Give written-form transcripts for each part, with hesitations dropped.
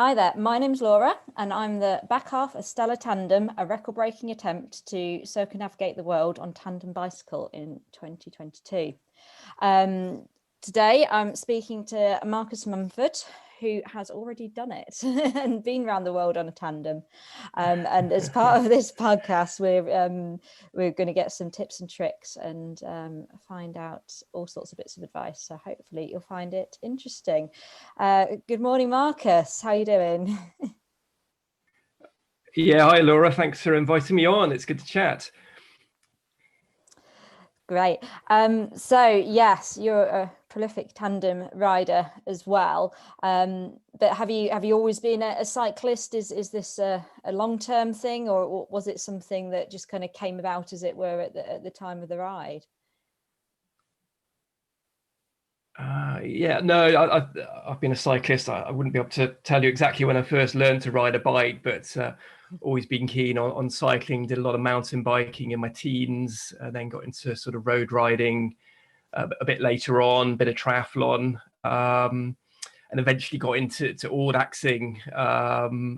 Hi there, my name's Laura and I'm the back half of Stellar Tandem, a record-breaking attempt to circumnavigate the world on tandem bicycle in 2022. Today I'm speaking to Marcus Mumford, who has already done it and been around the world on a tandem. And as part of this podcast, we're going to get some tips and tricks and find out all sorts of bits of advice. So hopefully you'll find it interesting. Good morning, Marcus. How are you doing? Yeah, hi Laura. Thanks for inviting me on. It's good to chat. Great. So yes, you're a prolific tandem rider as well. But have you always been a cyclist? Is this a long-term thing, or was it something that just kind of came about, as it were, at the time of the ride? Yeah, no, I've been a cyclist. I wouldn't be able to tell you exactly when I first learned to ride a bike, but always been keen on cycling. Did a lot of mountain biking in my teens, then got into sort of road riding a bit later on, bit of triathlon, and eventually got into audaxing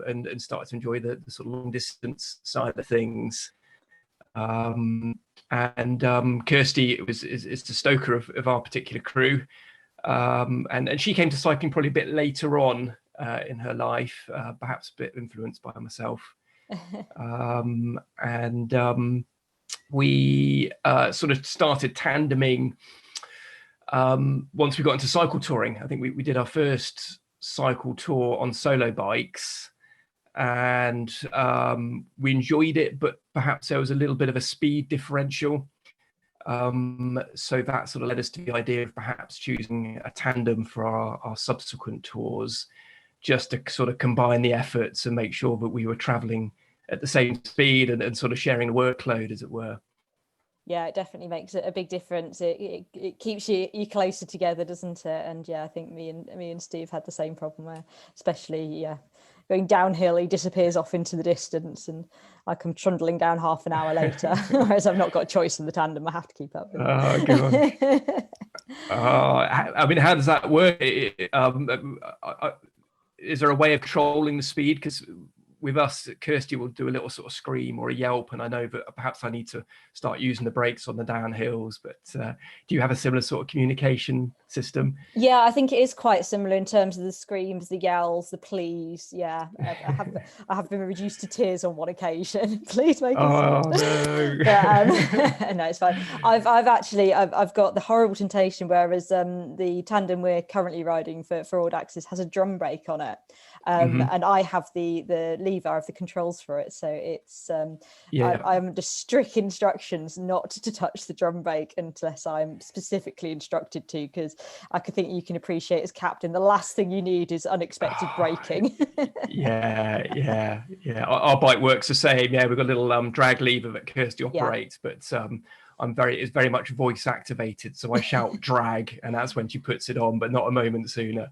and started to enjoy the sort of long distance side of things. Kirsty is the stoker of our particular crew, and she came to cycling probably a bit later on in her life, perhaps a bit influenced by myself. We sort of started tandeming once we got into cycle touring. I think we did our first cycle tour on solo bikes, and we enjoyed it, but perhaps there was a little bit of a speed differential. So that sort of led us to the idea of perhaps choosing a tandem for our subsequent tours, just to sort of combine the efforts and make sure that we were traveling at the same speed and sort of sharing the workload, as it were. Yeah, it definitely makes a big difference. It keeps you closer together, doesn't it? And yeah, I think me and Steve had the same problem, where especially going downhill, he disappears off into the distance, and I come trundling down half an hour later. Whereas I've not got a choice in the tandem; I have to keep up with it. Good one. I mean, how does that work? Is there a way of controlling the speed? Because with us, Kirsty will do a little sort of scream or a yelp, and I know that perhaps I need to start using the brakes on the downhills. But do you have a similar sort of communication system? Yeah, I think it is quite similar in terms of the screams, the yells, the pleas. Yeah, I have been reduced to tears on one occasion. Please make it stop. No. But, no, it's fine. I've got the horrible temptation, whereas the tandem we're currently riding for all axis has a drum brake on it. And I have the lever of the controls for it, so it's I'm under strict instructions not to touch the drum brake unless I'm specifically instructed to, because I could think you can appreciate, as captain, the last thing you need is unexpected braking. yeah. Our bike works the same. Yeah, we've got a little drag lever that Kirsty operates, but it's very much voice activated, so I shout drag, and that's when she puts it on, but not a moment sooner.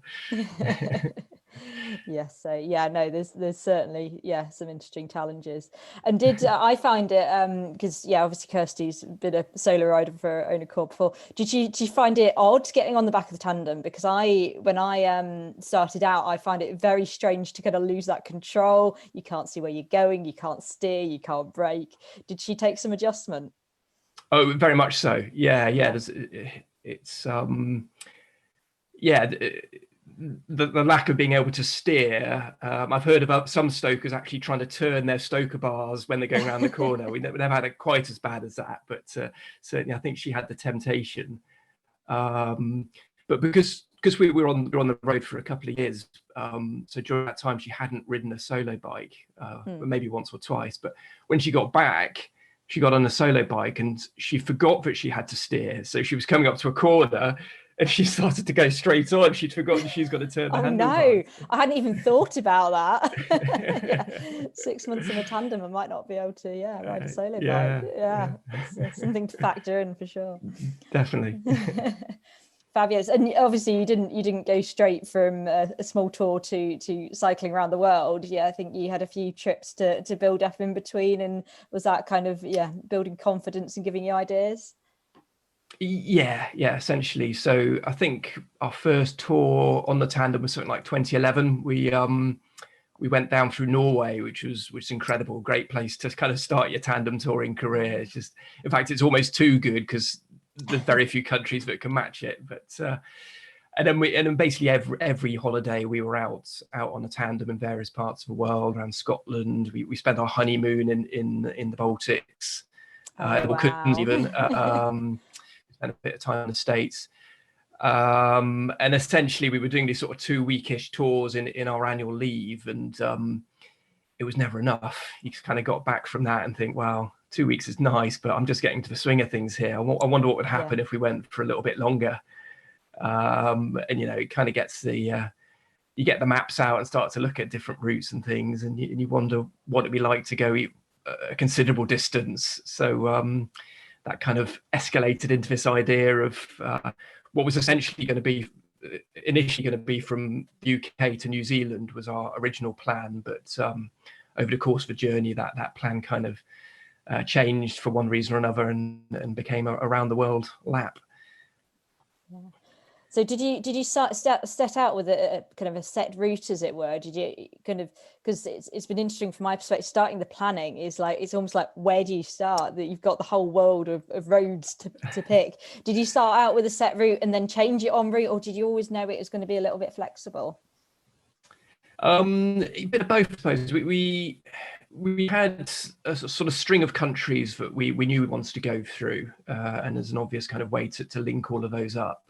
Yes, so no, there's certainly some interesting challenges. And I find it because obviously Kirsty's been a solo rider for her own accord before. Did you find it odd getting on the back of the tandem? Because when I started out, I find it very strange to kind of lose that control. You can't see where you're going, you can't steer, you can't brake. Did she take some adjustment? Oh, very much so. Yeah. It's the lack of being able to steer. I've heard about some stokers actually trying to turn their stoker bars when they're going around the corner. We never had it quite as bad as that, but certainly I think she had the temptation. But because we were on the road for a couple of years, so during that time she hadn't ridden a solo bike, maybe once or twice. But when she got back, she got on a solo bike and she forgot that she had to steer. So she was coming up to a corner, and she started to go straight on. She'd forgotten she's got to turn the handlebars. No, I hadn't even thought about that. 6 months in a tandem, I might not be able to ride a solo bike. It's something to factor in for sure. Definitely. Fabulous. And obviously you didn't go straight from a small tour to cycling around the world. I think you had a few trips to build up in between, and was that kind of building confidence and giving you ideas? Yeah, essentially. So I think our first tour on the tandem was something like 2011. We we went down through Norway, which was incredible. Great place to kind of start your tandem touring career. It's just, in fact, it's almost too good because there's very few countries that can match it. But and then basically every holiday we were out on a tandem in various parts of the world, around Scotland. We spent our honeymoon in the Baltics. We couldn't even spent a bit of time in the States. And essentially we were doing these sort of 2-weekish tours in our annual leave, and it was never enough. You just kind of got back from that and think, well, 2 weeks is nice, but I'm just getting to the swing of things here. I wonder what would happen if we went for a little bit longer. And it kind of gets the you get the maps out and start to look at different routes and things, and you wonder what it'd be like to go a considerable distance. So that kind of escalated into this idea of what was essentially initially going to be from the UK to New Zealand was our original plan, but over the course of the journey, that plan kind of changed for one reason or another, and became a around the world lap. Yeah. So did you set out with a kind of a set route, as it were? Did you kind of, because it's been interesting from my perspective, starting the planning is like, it's almost like, where do you start? That you've got the whole world of roads to pick. Did you start out with a set route and then change it en route, or did you always know it was going to be a little bit flexible? A bit of both, I suppose. We had a sort of string of countries that we knew we wanted to go through, and there's an obvious kind of way to link all of those up.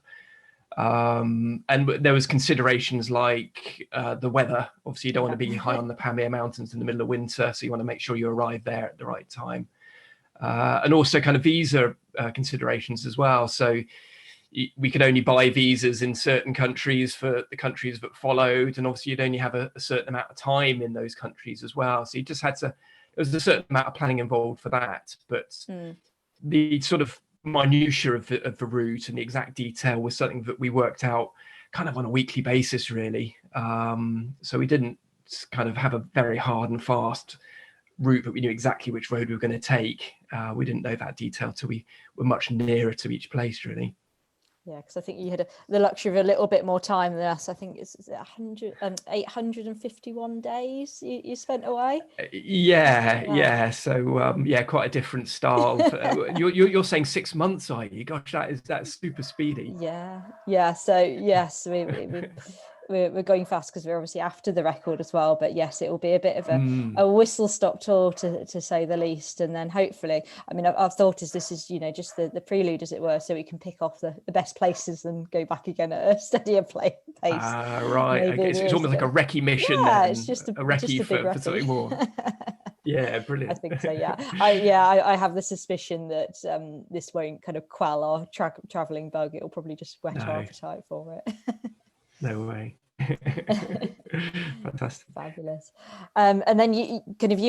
And there was considerations like the weather. Obviously, you don't want to be high on the Pamir Mountains in the middle of winter, so you want to make sure you arrive there at the right time. And also kind of visa considerations as well. So we could only buy visas in certain countries for the countries that followed, and obviously you'd only have a certain amount of time in those countries as well. So you just had to, there was a certain amount of planning involved for that. But the sort of minutiae of the route and the exact detail was something that we worked out kind of on a weekly basis, really. So we didn't kind of have a very hard and fast route, but we knew exactly which road we were going to take. We didn't know that detail till we were much nearer to each place, really. Yeah, because I think you had the luxury of a little bit more time than us. I think it's 851 days you spent away. Yeah. So quite a different style. You're saying 6 months, are you? Gosh, that's super speedy. Yeah. So yes, we're going fast because we're obviously after the record as well. But yes, it will be a bit of a whistle stop tour to say the least. And then hopefully, I mean, I've thought this is just the prelude, as it were, so we can pick off the best places and go back again at a steadier pace. Right. Okay. It's almost like a recce mission. Yeah, it's just a recce for something more. Yeah, brilliant. I think so. Yeah, I have the suspicion that this won't kind of quell our traveling bug. It'll probably just whet our appetite for it. No way. Fantastic. Fabulous. And then you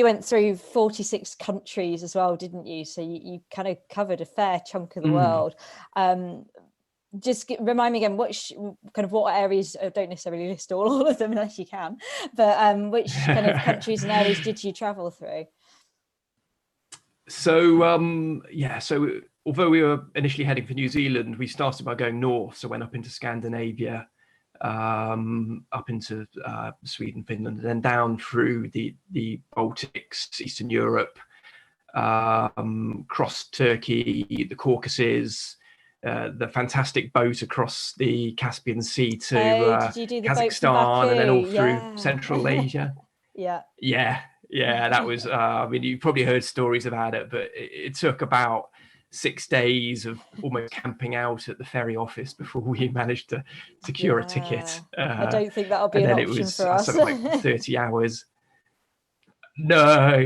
went through 46 countries as well, didn't you? So you kind of covered a fair chunk of the world. Just remind me again, what areas, don't necessarily list all of them unless you can, but which kind of countries and areas did you travel through? So although we were initially heading for New Zealand, we started by going north, so went up into Scandinavia, up into Sweden, Finland, and then down through the Baltics, Eastern Europe, crossed Turkey, the Caucasus, the fantastic boat across the Caspian Sea to Kazakhstan, and then all through Central Asia. Yeah, that was I mean, you've probably heard stories about it, but it took about 6 days of almost camping out at the ferry office before we managed to secure a ticket. I don't think that'll be an option for us. Something like 30 hours. No.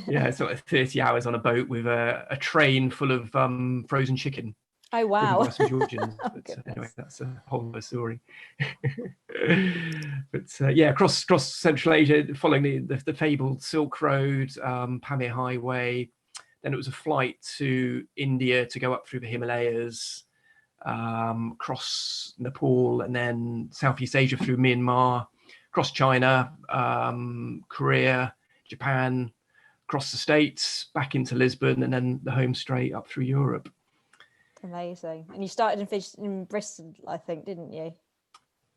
Yeah, it's like 30 hours on a boat with a train full of frozen chicken. Oh wow. Georgians. But anyway, that's a whole other story. But across Central Asia, following the fabled Silk Road, Pamir Highway. Then it was a flight to India to go up through the Himalayas, across Nepal, and then Southeast Asia through Myanmar, across China, Korea, Japan, across the States, back into Lisbon, and then the home straight up through Europe. Amazing. And you started in Bristol, I think, didn't you?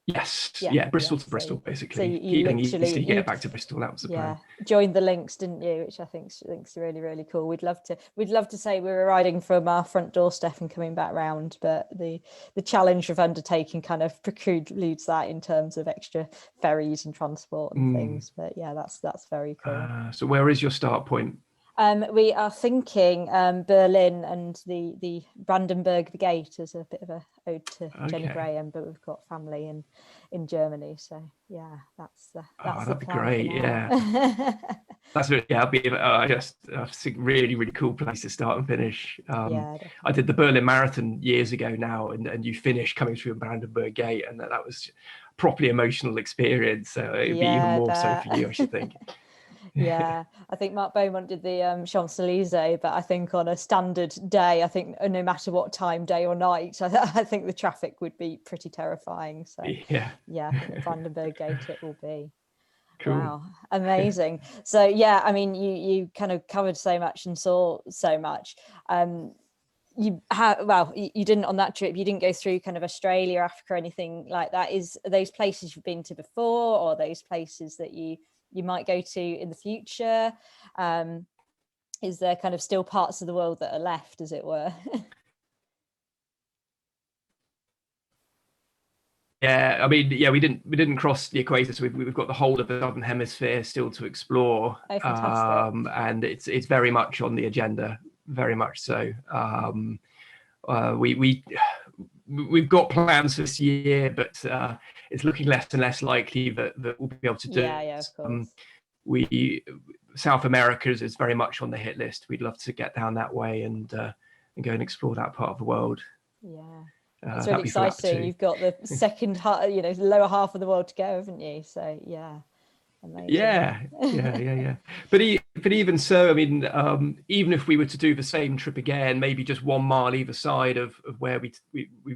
Yes, Yeah, yeah, Bristol yeah. to Bristol, So basically. you Keeling literally east to get back to Bristol. That was the plan. joined the links, didn't you? Which I think's really, really cool. We'd love to say we were riding from our front doorstep and coming back round, but the challenge of undertaking kind of precludes that in terms of extra ferries and transport and things. But yeah, that's very cool. So where is your start point? We are thinking Berlin and the Brandenburg Gate as a bit of a ode to Jenny Graham, but we've got family in Germany, so yeah, that's the that'd be plan great. Yeah, that's really, yeah, I think really, really cool place to start and finish. Yeah, I did the Berlin Marathon years ago now, and you finish coming through Brandenburg Gate, and that was properly emotional experience. So it'd be even more so for you, I should think. Yeah, I think Mark Beaumont did the Champs-Elysees, but I think on a standard day, I think no matter what time, day or night, I think the traffic would be pretty terrifying. So yeah, I think the Brandenburg Gate it will be. Cool. Wow, amazing. So yeah, I mean, you kind of covered so much and saw so much. You didn't on that trip. You didn't go through kind of Australia, Africa, or anything like that. Are those places you've been to before, or those places that you might go to in the future? Is there kind of still parts of the world that are left, as it were? Yeah, I mean, yeah, we didn't cross the equator, so we've got the whole of the southern hemisphere still to explore. Oh, fantastic. And it's very much on the agenda, very much so. We've got plans for this year, but it's looking less and less likely that we'll be able to do it. Yeah, of course. South America is very much on the hit list. We'd love to get down that way and go and explore that part of the world. Yeah. It's really exciting. You've got the second lower half of the world to go, haven't you? So yeah, amazing. Yeah. But even so, I mean, even if we were to do the same trip again, maybe just 1 mile either side of where we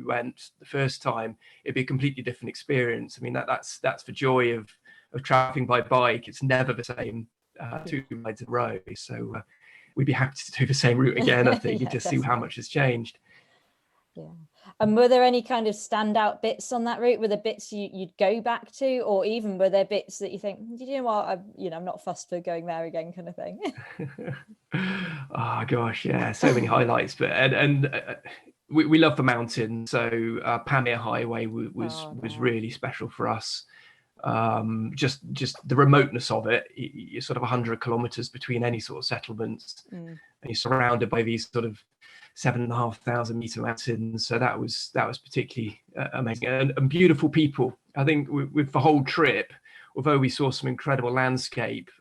went the first time, it'd be a completely different experience. I mean, that's the joy of traveling by bike. It's never the same 2 rides in a row. So we'd be happy to do the same route again, I think, and just see how much has changed. Yeah. And were there any kind of standout bits on that route? Were there bits you'd go back to, or even were there bits that you think, did you know what, I'm not fussed for going there again, kind of thing? Oh gosh, yeah, so many highlights. But we love the mountain, so Pamir Highway was really special for us. Just the remoteness of it. You're sort of 100 kilometers between any sort of settlements, and you're surrounded by these sort of 7,500 meter mountains. So that was particularly amazing, and beautiful people. I think with the whole trip, although we saw some incredible landscape,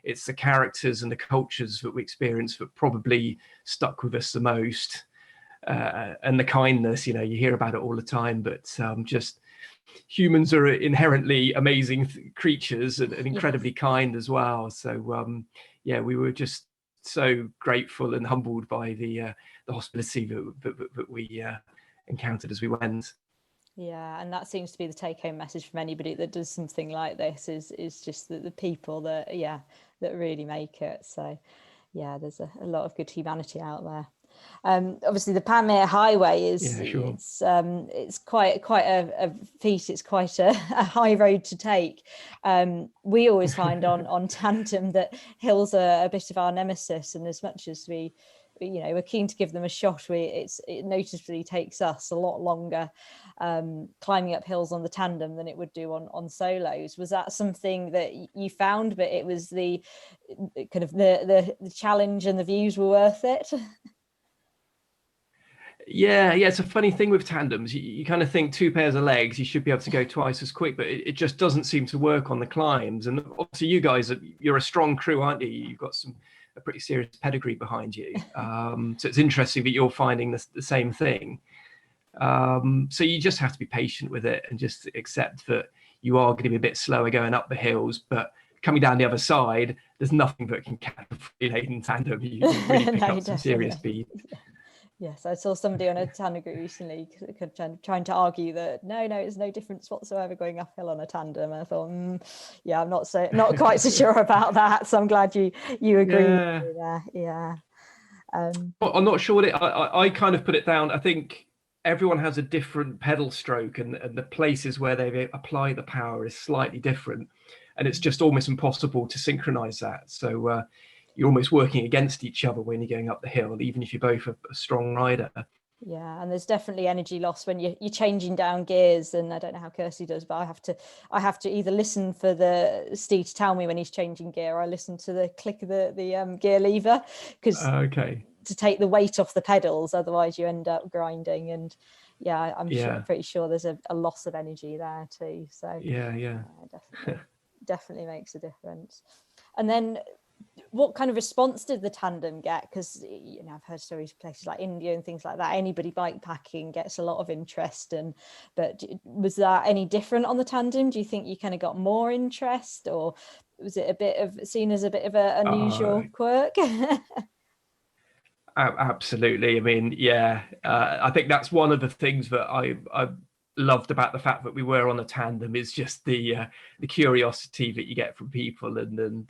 it's the characters and the cultures that we experienced that probably stuck with us the most, and the kindness. You hear about it all the time, but just humans are inherently amazing creatures and incredibly kind as well. So we were just so grateful and humbled by the hospitality that we encountered as we went. Yeah, and that seems to be the take-home message from anybody that does something like this is just the people that really make it. So yeah, there's a lot of good humanity out there. Obviously the Pamir Highway is it's quite a feat. It's quite a high road to take. We always find on Tandem that hills are a bit of our nemesis, and as much as we're keen to give them a shot, it noticeably takes us a lot longer climbing up hills on the Tandem than it would do on solos. Was that something that you found, but it was the kind of the challenge and the views were worth it? Yeah, it's a funny thing with tandems. You kind of think 2 pairs of legs, you should be able to go twice as quick, but it just doesn't seem to work on the climbs. And obviously you guys, you're a strong crew, aren't you? You've got a pretty serious pedigree behind you. So it's interesting that you're finding the same thing. So you just have to be patient with it and just accept that you are going to be a bit slower going up the hills, but coming down the other side, there's nothing that can catch in tandem. You really pick up some serious speed. Yes, I saw somebody on a tandem group recently trying to argue that no, there's no difference whatsoever going uphill on a tandem. And I thought, I'm not quite so sure about that. So I'm glad you agree with me there. Yeah. I'm not sure I kind of put it down. I think everyone has a different pedal stroke, and the places where they apply the power is slightly different, and it's just almost impossible to synchronize that. So you're almost working against each other when you're going up the hill, even if you're both a strong rider. Yeah, and there's definitely energy loss when you're changing down gears. And I don't know how Kirsty does, but I have to either listen for the Steve to tell me when he's changing gear, or I listen to the click of the gear lever, because to take the weight off the pedals, otherwise you end up grinding. And yeah, I'm pretty sure there's a loss of energy there too. So definitely makes a difference. And then, what kind of response did the Tandem get? Because I've heard stories of places like India and things like that. Anybody bikepacking gets a lot of interest, but was that any different on the Tandem? Do you think you kind of got more interest, or was it seen as a bit of an unusual quirk? Absolutely. I mean, I think that's one of the things that I loved about the fact that we were on a Tandem, is just the curiosity that you get from people, and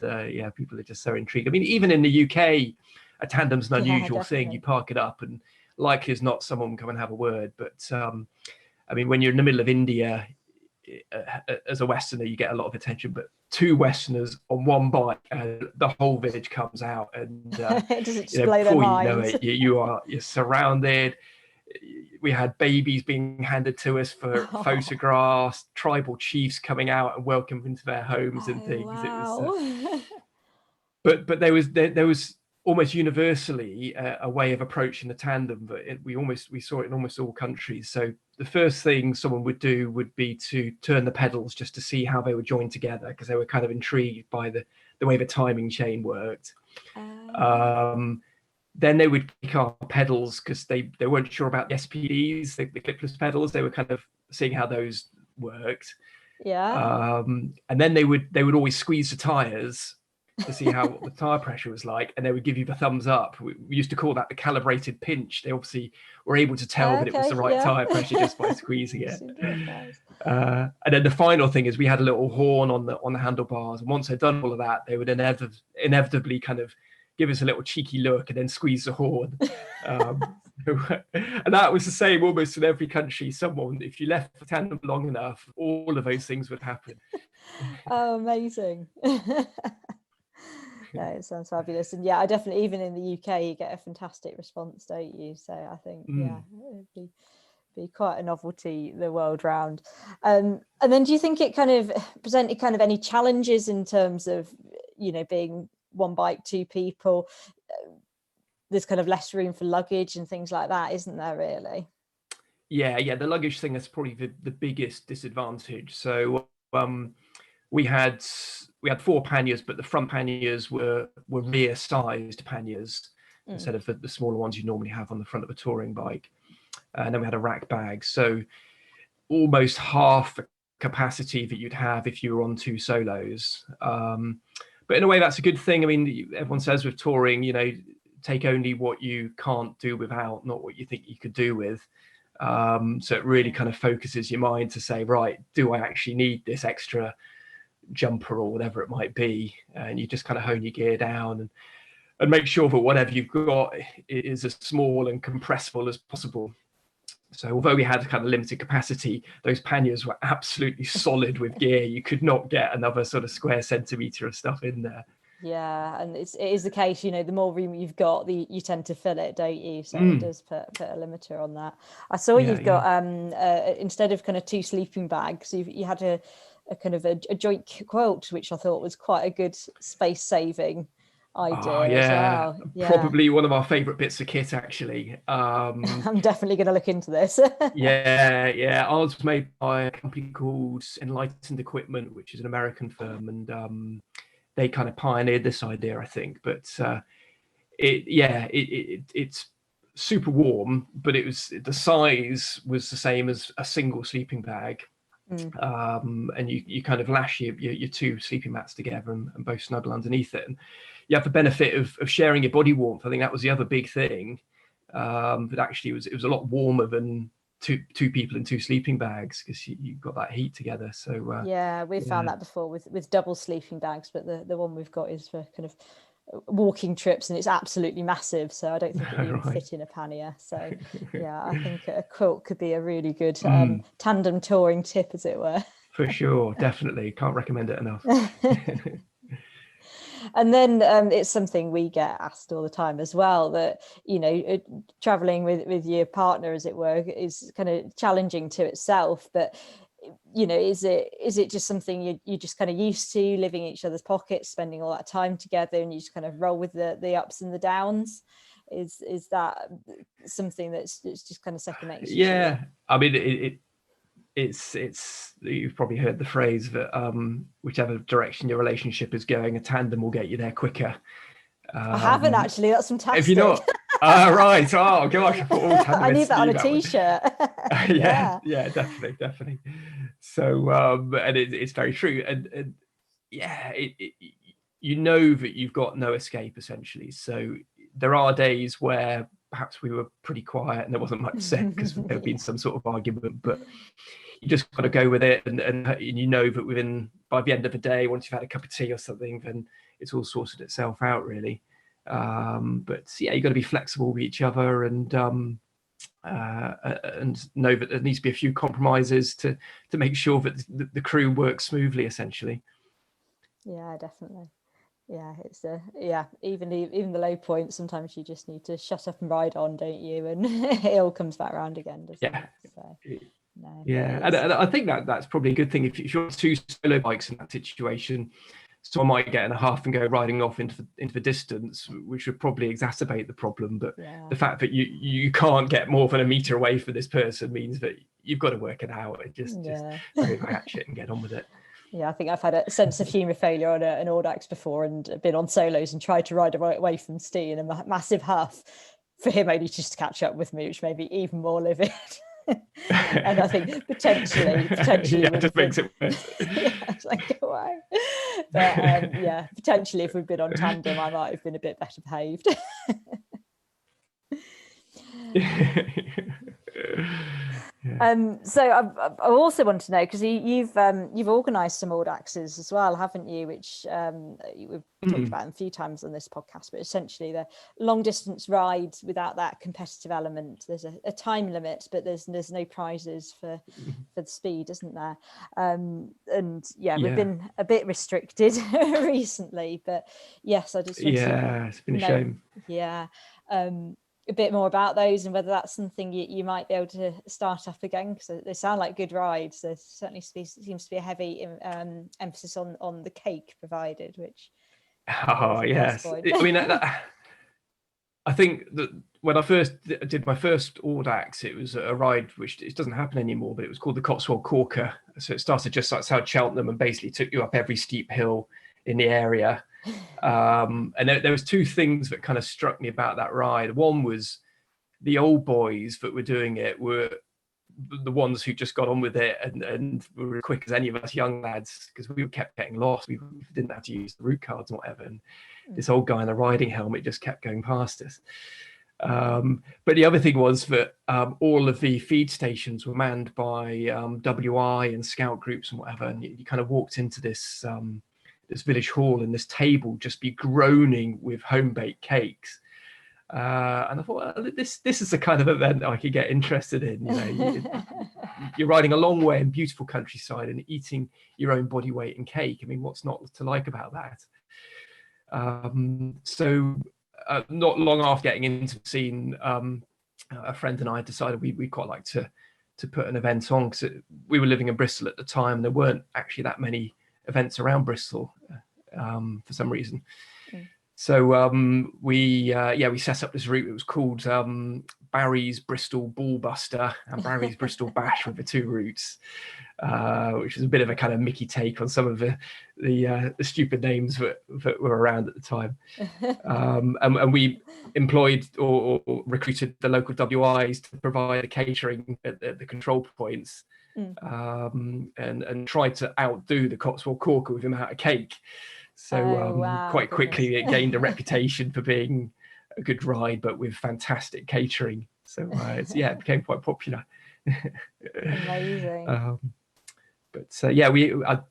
people are just so intrigued. I mean, even in the UK, a Tandem's an unusual thing. You park it up, and likely as not, someone will come and have a word. But I mean, when you're in the middle of India, as a Westerner, you get a lot of attention, but two Westerners on one bike, the whole village comes out, and before you know it, you're surrounded. We had babies being handed to us for photographs, tribal chiefs coming out and welcomed into their homes and things. Wow. It was, but there was almost universally a way of approaching the Tandem that we saw it in almost all countries. So the first thing someone would do would be to turn the pedals just to see how they were joined together, because they were kind of intrigued by the way the timing chain worked. Then they would pick our pedals because they weren't sure about the SPDs, the clipless pedals. They were kind of seeing how those worked. Yeah. And then they would always squeeze the tires to see what the tire pressure was like, and they would give you the thumbs up. We used to call that the calibrated pinch. They obviously were able to tell that it was the right tire pressure just by squeezing it. And then the final thing is we had a little horn on the handlebars, and once they'd done all of that, they would inevitably kind of give us a little cheeky look and then squeeze the horn. And that was the same almost in every country. If you left the Tandem long enough, all of those things would happen. Oh, amazing. No, it sounds fabulous. And I definitely, even in the UK, you get a fantastic response, don't you? So I think it'd be quite a novelty the world round. And then, do you think it kind of presented kind of any challenges in terms of being one bike, two people? There's kind of less room for luggage and things like that, isn't there, really? Yeah, the luggage thing is probably the biggest disadvantage. So we had 4 panniers, but the front panniers were rear sized panniers instead of the smaller ones you normally have on the front of a touring bike. And then we had a rack bag, so almost half the capacity that you'd have if you were on 2 solos. But in a way, that's a good thing. I mean, everyone says with touring, take only what you can't do without, not what you think you could do with. So it really kind of focuses your mind to say, right, do I actually need this extra jumper or whatever it might be? And you just kind of hone your gear down and make sure that whatever you've got is as small and compressible as possible. So although we had kind of limited capacity, those panniers were absolutely solid with gear. You could not get another sort of square centimetre of stuff in there. Yeah, and it is the case, the more room you've got, you tend to fill it, don't you? So it does put a limiter on that. I saw you've got instead of kind of 2 sleeping bags, you had a kind of a joint quilt, which I thought was quite a good space saving idea as well. Probably one of our favorite bits of kit, actually. I'm definitely going to look into this. Ours was made by a company called Enlightened Equipment, which is an American firm, and they kind of pioneered this idea, I think. But it's super warm, but the size was the same as a single sleeping bag. And you kind of lash your 2 sleeping mats together and both snuggle underneath it. And you have the benefit of sharing your body warmth. I think that was the other big thing. But actually, it was a lot warmer than two people in 2 sleeping bags, because you got that heat together. So we've found that before with double sleeping bags, but the one we've got is for kind of walking trips, and it's absolutely massive, so I don't think it would even Right. fit in a pannier. So yeah, I think a quilt could be a really good Mm. tandem touring tip, as it were. For sure, definitely. Can't recommend it enough. And then it's something we get asked all the time as well, that, you know, traveling with your partner, as it were, is kind of challenging to itself. But, you know, is it just something you're just kind of used to, living in each other's pockets, spending all that time together, and you just kind of roll with the ups and the downs? Is that something that's just kind of second nature? Yeah, I mean, it's you've probably heard the phrase that whichever direction your relationship is going, a tandem will get you there quicker. I haven't actually. That's fantastic. Have you not? Right. Oh gosh, I thought all tandemists I need that on a that t-shirt. yeah, definitely. So and it's very true, and yeah, you know that you've got no escape, essentially. So there are days where perhaps we were pretty quiet and there wasn't much said because there had been some sort of argument, but you just got to go with it, and you know that by the end of the day, once you've had a cup of tea or something, then it's all sorted itself out, really. But yeah, you got to be flexible with each other, and know that there needs to be a few compromises to make sure that the crew works smoothly, essentially. Yeah, definitely. Yeah, it's even the low points, sometimes you just need to shut up and ride on, don't you? And it all comes back around again, doesn't it? So no, yeah, and I think that's probably a good thing. If you're two solo bikes in that situation, someone might get in a huff and go riding off into the distance, which would probably exacerbate the problem. But the fact that you can't get more than a meter away from this person means that you've got to work it out and just hatch it and get on with it. Yeah, I think I've had a sense of humour failure on an Audax before, and been on solos and tried to ride away from Steve in a massive huff, for him only just to catch up with me, which made me even more livid. And I think potentially it just makes it worse. It's like, go away. But potentially if we'd been on Tandem, I might have been a bit better behaved. So I also want to know, because you've organised some Audaxes as well, haven't you? Which we've talked about them a few times on this podcast. But essentially, they're long distance rides without that competitive element. There's a time limit, but there's no prizes for the speed, isn't there? We've been a bit restricted recently, but yes, I just want to it's been a shame. Yeah. A bit more about those, and whether that's something you might be able to start up again, because they sound like good rides. There certainly seems to be a heavy emphasis on the cake provided, which yes, I mean I think that when I first did my first Audax, it was a ride which it doesn't happen anymore, but it was called the Cotswold Corker. So it started just outside Cheltenham and basically took you up every steep hill in the area. And there was two things that kind of struck me about that ride. One was the old boys that were doing it were the ones who just got on with it and were as quick as any of us young lads, because we kept getting lost. We didn't have to use the route cards and whatever, and this old guy in the riding helmet just kept going past us. But the other thing was that all of the feed stations were manned by WI and scout groups and whatever, and you kind of walked into this village hall, and this table just be groaning with home-baked cakes. And I thought, well, this is the kind of event I could get interested in. You know, you're riding a long way in beautiful countryside and eating your own body weight in cake. I mean, what's not to like about that? So not long after getting into the scene, a friend and I decided we'd quite like to put an event on, because we were living in Bristol at the time, and there weren't actually that many events around Bristol for some reason. So we set up this route. It was called Barry's Bristol Ballbuster and Barry's Bristol Bash, with the two routes, which was a bit of a kind of Mickey take on some of the stupid names that were around at the time. And we employed or recruited the local WIs to provide the catering at the control points. And tried to outdo the Cotswold Corker with the amount of cake. So quite quickly it gained a reputation for being a good ride, but with fantastic catering. So it became quite popular. Amazing. I'm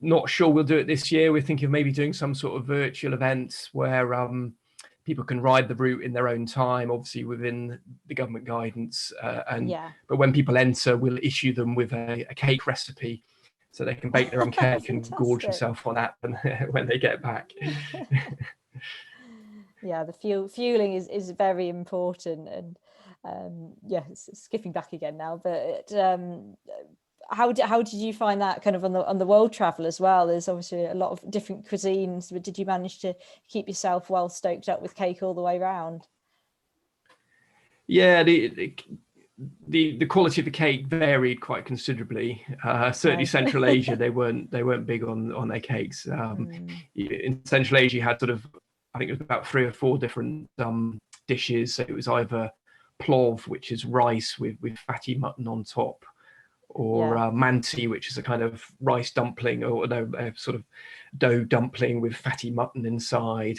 not sure we'll do it this year. We're thinking of maybe doing some sort of virtual event where people can ride the route in their own time, obviously within the government guidance. But when people enter, we'll issue them with a cake recipe, so they can bake their own cake and gorge themselves on that when they get back. Yeah, the fueling is very important. And skipping back again now, but how did you find that kind of on the world travel as well? There's obviously a lot of different cuisines, but did you manage to keep yourself well stoked up with cake all the way around? Yeah, the quality of the cake varied quite considerably. Certainly Central Asia, they weren't big on their cakes. In Central Asia, you had sort of, I think it was about 3 or 4 different dishes. So it was either plov, which is rice with fatty mutton on top, or manti, which is a kind of rice dumpling, or no, a sort of dough dumpling with fatty mutton inside.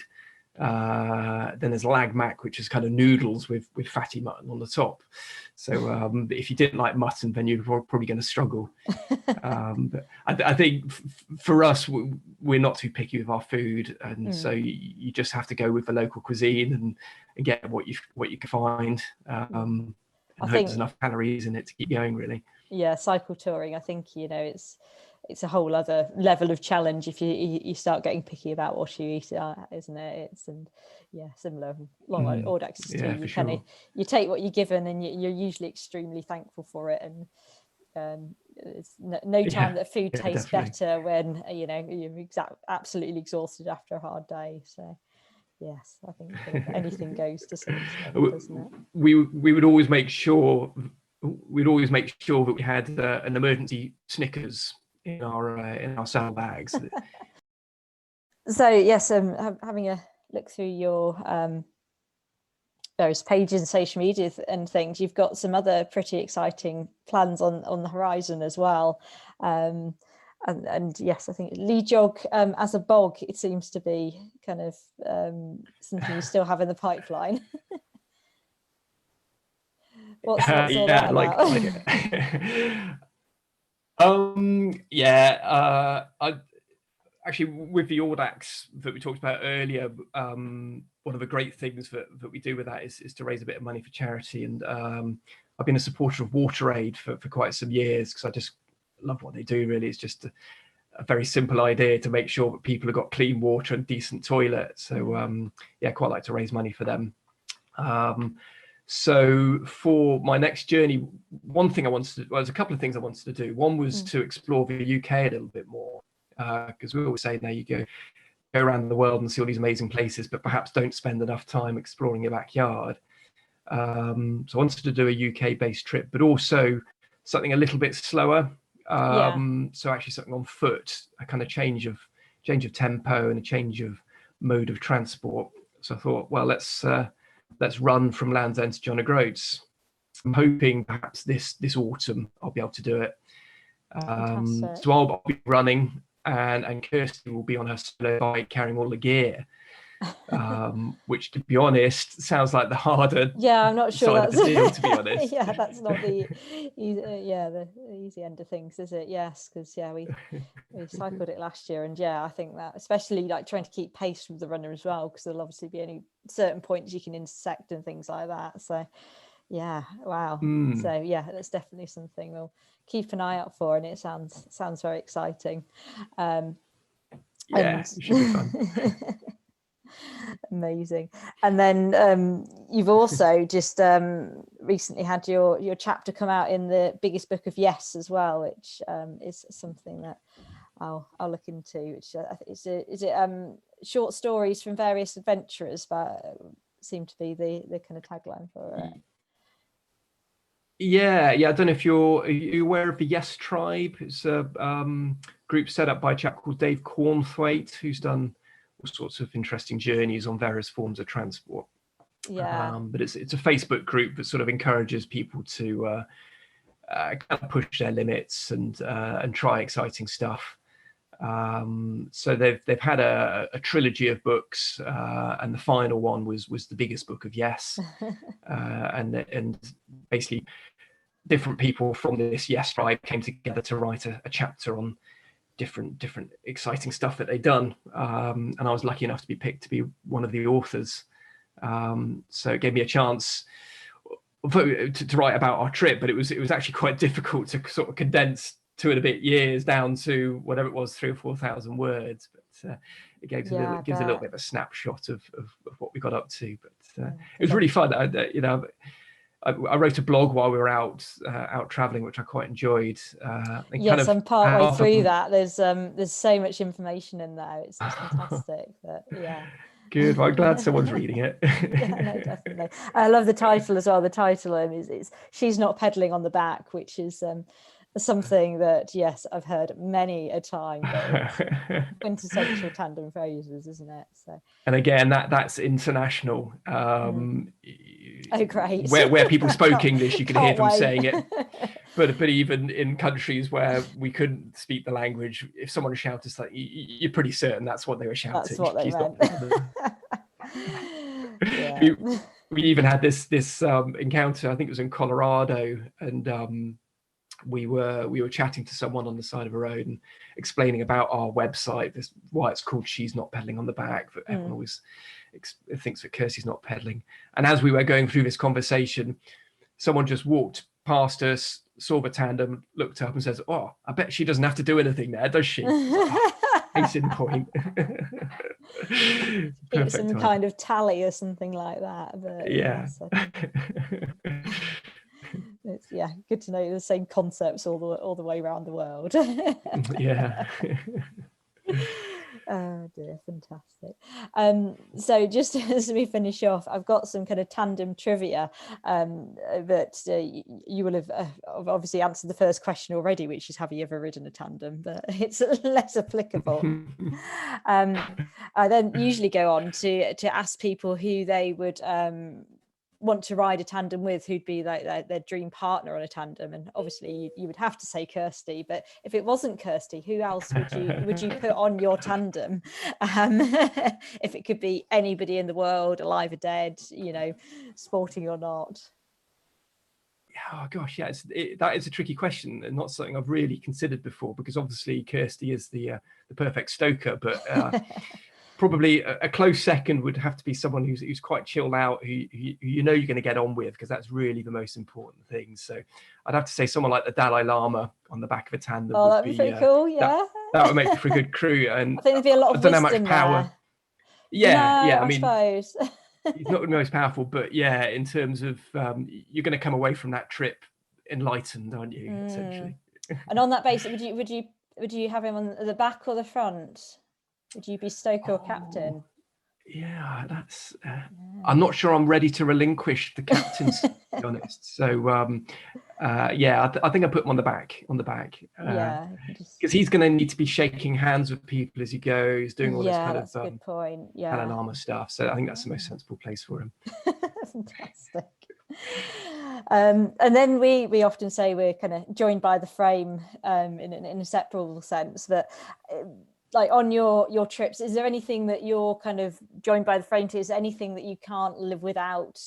Then there's lag mak, which is kind of noodles with fatty mutton on the top. So if you didn't like mutton, then you're probably going to struggle. But I think for us, we're not too picky with our food, and so you just have to go with the local cuisine and get what you can find. And I hope there's enough calories in it to keep going, really. Yeah, cycle touring, I think, it's a whole other level of challenge if you start getting picky about what you eat, isn't it? Similar long Audaxes too. You take what you're given, and you're usually extremely thankful for it, and it's no time that food tastes better when you're absolutely exhausted after a hard day. So yes, I think anything goes to some extent, doesn't it? We would always make sure that we had an emergency Snickers in our saddlebags. So yes, having a look through your various pages and social media and things, you've got some other pretty exciting plans on the horizon as well. And yes, I think LeJog as a bog, it seems to be kind of something you still have in the pipeline. What's all that about? Actually, with the Audax that we talked about earlier, one of the great things that we do with that is to raise a bit of money for charity. And I've been a supporter of WaterAid for quite some years, because I just love what they do. Really, it's just a very simple idea to make sure that people have got clean water and decent toilets. So quite like to raise money for them. So for my next journey, there's a couple of things I wanted to do. One was to explore the UK a little bit more, because we always say, now you go around the world and see all these amazing places, but perhaps don't spend enough time exploring your backyard. So I wanted to do a UK-based trip, but also something a little bit slower. So actually something on foot, a kind of change of tempo and a change of mode of transport. So I thought, well, let's run from Land's End to John O'Groats. I'm hoping perhaps this autumn I'll be able to do it. So I'll be running, and Kirsty will be on her solo bike carrying all the gear, which, to be honest, sounds like the harder I'm not sure side of the deal, to be honest. That's not the easy end of things, is it? Yes, because we cycled it last year, and I think that, especially like trying to keep pace with the runner as well, because there'll obviously be any certain points you can intersect and things like that. So wow. So that's definitely something we'll keep an eye out for, and it sounds very exciting. It should be fun. Amazing. And then you've also just recently had your chapter come out in the biggest book of Yes as well, which is something that I'll look into, which is it short stories from various adventurers, but seem to be the kind of tagline for it. I don't know if are you aware of the Yes Tribe. It's a group set up by a chap called Dave Cornthwaite, who's done all sorts of interesting journeys on various forms of transport. But it's a Facebook group that sort of encourages people to kind of push their limits and try exciting stuff. So they've had a trilogy of books, and the final one was the biggest book of Yes. And basically different people from this Yes Tribe came together to write a chapter on different exciting stuff that they'd done, and I was lucky enough to be picked to be one of the authors. So it gave me a chance to write about our trip, but it was actually quite difficult to sort of condense 2.5 years down to whatever it was, 3,000 or 4,000 words. But it gives a little bit of a snapshot of what we got up to. But it was really fun. I wrote a blog while we were out traveling, which I quite enjoyed. Yes, I'm partway through that. There's so much information in there. It's fantastic. But yeah. Good. Well, I'm glad someone's reading it. Yeah, no, definitely. I love the title as well. The title is "She's Not Pedaling on the Back," which is something that, yes, I've heard many a time. But it's quintessential tandem phrases, isn't it? So. And again, that's international. Oh, great! Where people spoke English, you could hear them saying it. But even in countries where we couldn't speak the language, if someone shouted something, you're pretty certain that's what they were shouting. That's what they meant. Yeah. We even had this encounter. I think it was in Colorado, and we were chatting to someone on the side of a road and explaining about our website, why it's called She's Not Pedaling on the Back. But everyone always thinks that Kirsty's not pedaling. And as we were going through this conversation, someone just walked past us, saw the tandem, looked up and says, "Oh, I bet she doesn't have to do anything there, does she?" Case in point. It's some kind of tally or something like that. But yeah. It's good to know the same concepts all the way around the world. Yeah. Oh dear, fantastic. So just as we finish off, I've got some kind of tandem trivia that you will have obviously answered the first question already, which is, have you ever ridden a tandem? But it's less applicable. I then usually go on to ask people who they would want to ride a tandem with, who'd be like their dream partner on a tandem. And obviously you would have to say Kirsty, but if it wasn't Kirsty, who else would you put on your tandem? If it could be anybody in the world, alive or dead, sporting or not. Oh gosh, yeah, that is a tricky question and not something I've really considered before, because obviously Kirsty is the perfect stoker, but probably a close second would have to be someone who's quite chilled out, who you're going to get on with, because that's really the most important thing. So I'd have to say someone like the Dalai Lama on the back of a tandem. Oh, that'd be pretty cool. Yeah, that would make for a good crew. And I think there'd be a lot of wisdom how much power there. Yeah, I mean, suppose he's not the most powerful, but yeah, in terms of you're going to come away from that trip enlightened, aren't you? Essentially. And on that basis, would you have him on the back or the front? Would you be stoker or captain? Yeah, that's. I'm not sure I'm ready to relinquish the captaincy, to be honest. So, I think I put him on the back. Because he's going to need to be shaking hands with people as he goes, doing all this kind of good point. Dalai Lama stuff. So I think that's the most sensible place for him. Fantastic. And then we often say we're kind of joined by the frame in an inseparable sense, but like on your trips, is there anything that you're kind of joined by the frame to? Is there anything that you can't live without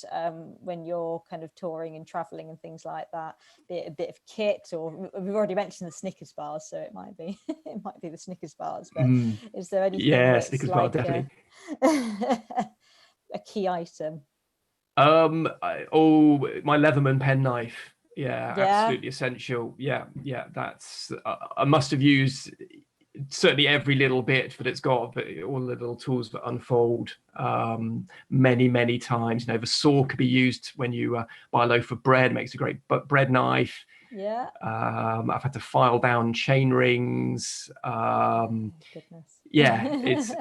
when you're kind of touring and traveling and things like that? Be it a bit of kit, or we've already mentioned the Snickers bars, so it might be the Snickers bars. But is there anything? Yeah, Snickers bar, definitely. A key item. My Leatherman penknife. Yeah, absolutely essential. Yeah, that's I must have used certainly every little bit that it's got, but all the little tools that unfold many times. The saw could be used when you buy a loaf of bread. It makes a great bread knife. Yeah. I've had to file down chain rings. Goodness. Yeah, it's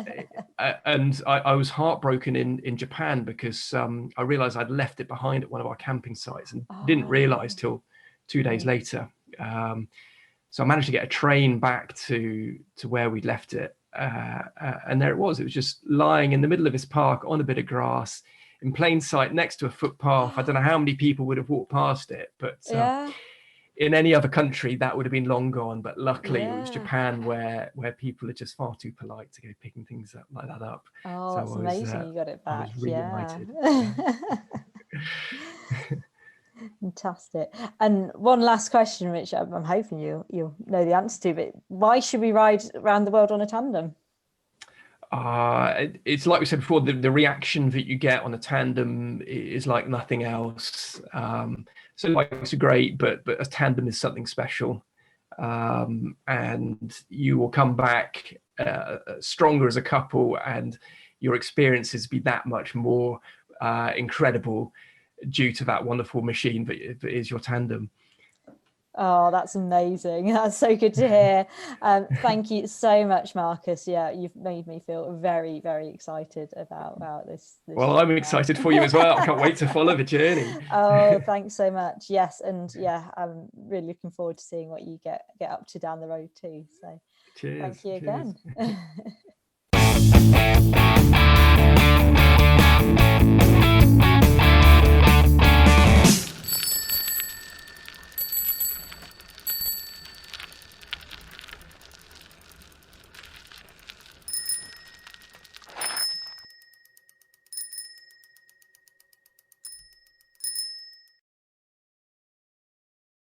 and I was heartbroken in Japan because I realized I'd left it behind at one of our camping sites and didn't realize till 2 days later. So I managed to get a train back to where we'd left it. And there it was. It was just lying in the middle of this park on a bit of grass in plain sight next to a footpath. I don't know how many people would have walked past it, but in any other country that would have been long gone. But luckily it was Japan where people are just far too polite to go picking things up like that up. Oh, so that's amazing. You got it back. I was reunited. Fantastic. And one last question, which I'm hoping you'll know the answer to, but why should we ride around the world on a tandem? It's like we said before, the reaction that you get on a tandem is like nothing else. So bikes are great, but a tandem is something special. And you will come back stronger as a couple, and your experiences be that much more incredible due to that wonderful machine that is your tandem. Oh, that's amazing. That's so good to hear. Thank you so much, Marcus. Yeah, you've made me feel very, very excited about this Well, I'm excited for you as well. I can't wait to follow the journey. Oh, thanks so much. Yes, and yeah, I'm really looking forward to seeing what you get up to down the road too. So Cheers. thank you again.